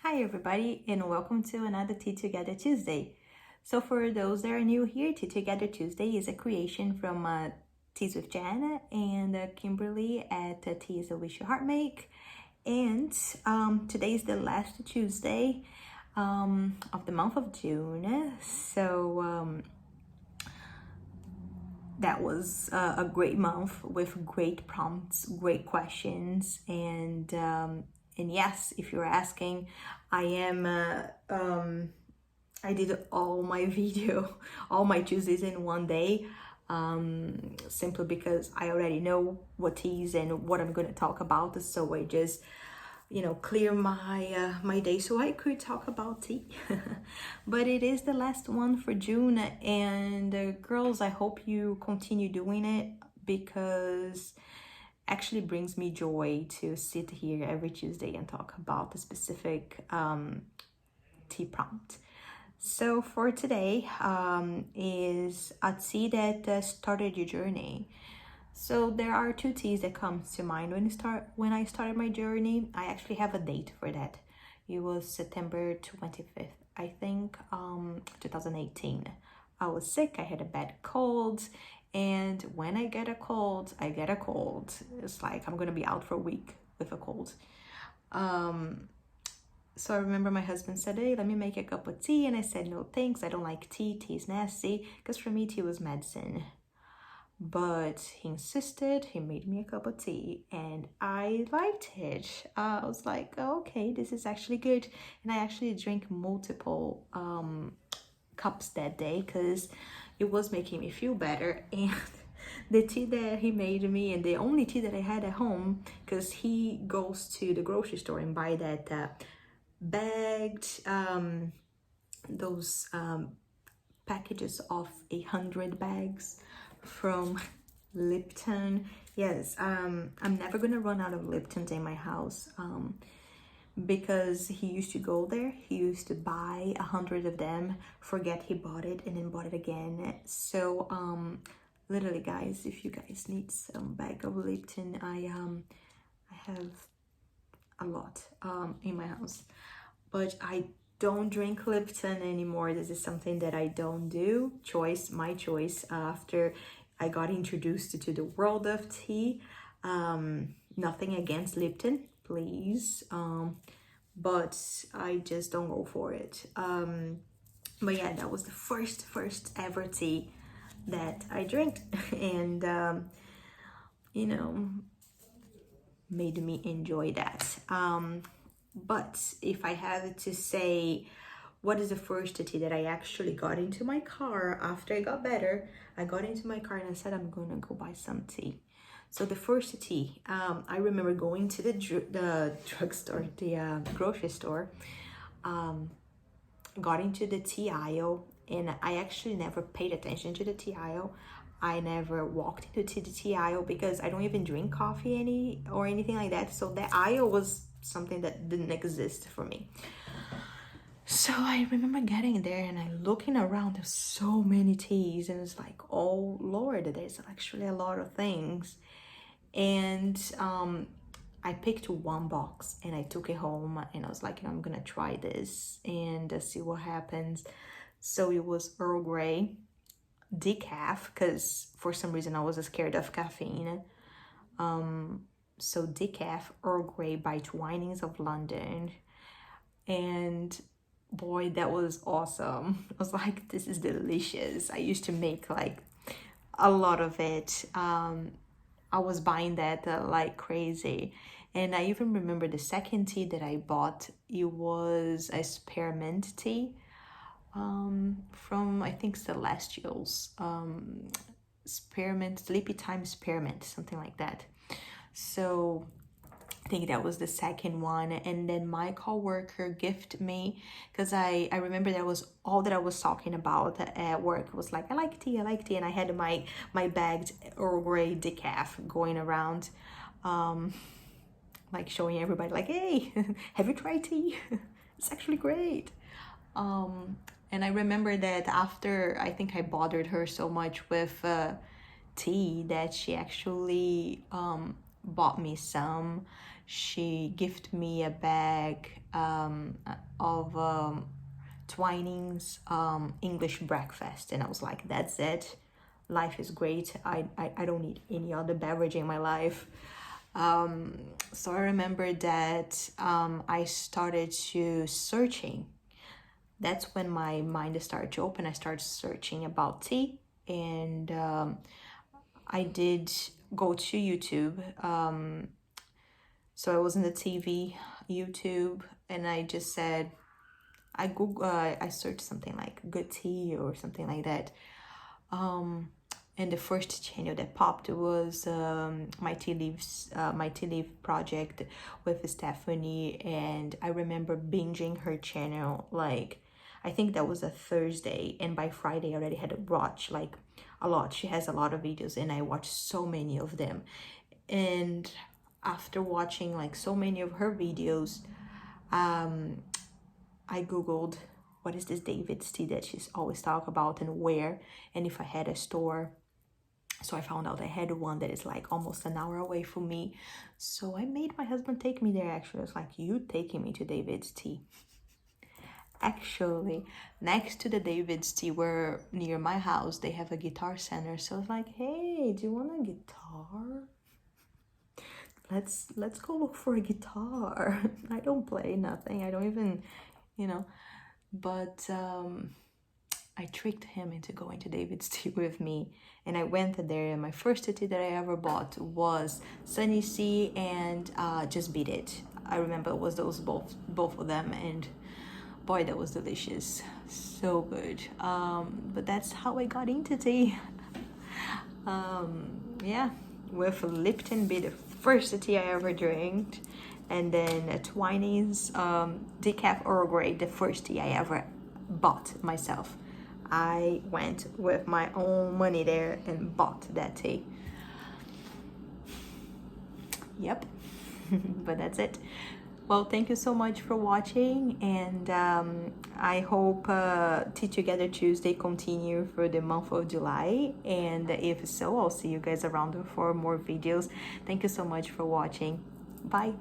Hi everybody and welcome to another Tea Together Tuesday. So for those that are new here, Tea Together Tuesday is a creation from Teas with Jana and Kimberly at Tea is a Wish Your Heart Make. And today is the last Tuesday of the month of June. So that was a great month with great prompts, great questions, and yes, if you're asking, I am I did all my video, all my Tuesdays in one day, simply because I already know what teas and what I'm gonna talk about. So I just, clear my day so I could talk about tea. But it is the last one for June, and girls, I hope you continue doing it because actually brings me joy to sit here every Tuesday and talk about a specific tea prompt. So for today is a tea that started your journey. So there are two teas that come to mind when I started my journey. I actually have a date for that. It was September 25th, I think, 2018. I was sick, I had a bad cold, and when I get a cold, I get a cold. It's like I'm gonna be out for a week with a cold. So I remember my husband said, hey, let me make a cup of tea. And I said, no, thanks. I don't like tea. Tea is nasty. Because for me, tea was medicine. But he insisted. He made me a cup of tea. And I liked it. I was like, oh, okay, this is actually good. And I actually drank multiple cups that day because it was making me feel better. And the tea that he made me, and the only tea that I had at home, because he goes to the grocery store and buy that bagged those packages of 100 bags from Lipton. Yes, I'm never gonna run out of Liptons in my house because he used to go there, he used to buy 100 of them, forget he bought it, and then bought it again. So literally, guys, if you guys need some bag of Lipton, I have a lot in my house, but I don't drink Lipton anymore. This is something that I don't do. My choice after I got introduced to the world of tea. Nothing against Lipton, please, but I just don't go for it. But yeah, that was the first ever tea that I drank, and made me enjoy that. But if I had to say, what is the first tea that I actually got into my car after I got better? I got into my car and I said, I'm gonna go buy some tea. So the first tea, I remember going to the drugstore, the grocery store, got into the tea aisle, and I actually never paid attention to the tea aisle. I never walked into the tea aisle because I don't even drink coffee or anything like that. So the aisle was something that didn't exist for me. So I remember getting there and I looking around, there's so many teas, and it's like, oh Lord, there's actually a lot of things. And I picked one box and I took it home and I was like, I'm gonna try this and see what happens. So it was Earl Grey decaf, because for some reason I was scared of caffeine. So decaf Earl Grey by Twinings of London, and boy, that was awesome. I was like, this is delicious. I used to make like a lot of it. I was buying that like crazy. And I even remember the second tea that I bought, it was a spearmint tea from, I think, Celestials. Spearmint, Sleepy Time Spearmint, something like that. So I think that was the second one. And then my coworker gifted me, because I remember that was all that I was talking about at work. It was like, I like tea, and I had my bagged Earl Grey decaf going around, like showing everybody like, hey, have you tried tea? It's actually great. And I remember that after, I think I bothered her so much with tea that she actually bought me some. she gifted me a bag of Twinings English breakfast, and I was like, that's it, life is great. I don't need any other beverage in my life. So I remember that I started to searching. That's when my mind started to open. I started searching about tea, and I did go to YouTube. So I was in the TV, YouTube, and I just said, I searched something like good tea or something like that. And the first channel that popped was my tea leaf project with Stephanie, and I remember binging her channel. Like, I think that was a Thursday, and by Friday I already had watched like a lot. She has a lot of videos, and I watched so many of them. And after watching like so many of her videos, I googled what is this David's tea that she's always talk about, and where, and if I had a store. So I found out I had one that is like almost an hour away from me. So I made my husband take me there. Actually, I was like, you taking me to David's tea. Actually, next to the David's tea, where near my house, they have a guitar center. So I was like, hey, do you want a guitar? Let's go look for a guitar. I don't play nothing. I don't even, but I tricked him into going to David's tea with me, and I went there, and my first tea that I ever bought was Sunny C and Just Beat It. I remember it was those both of them, and boy, that was delicious, so good. But that's how I got into tea. Yeah, with Lipton be the first tea I ever drank, and then Twinings decaf Earl Grey, the first tea I ever bought myself. I went with my own money there and bought that tea. Yep. But that's it. Well, thank you so much for watching, and I hope Tea Together Tuesday continue for the month of July, and if so, I'll see you guys around for more videos. Thank you so much for watching. Bye.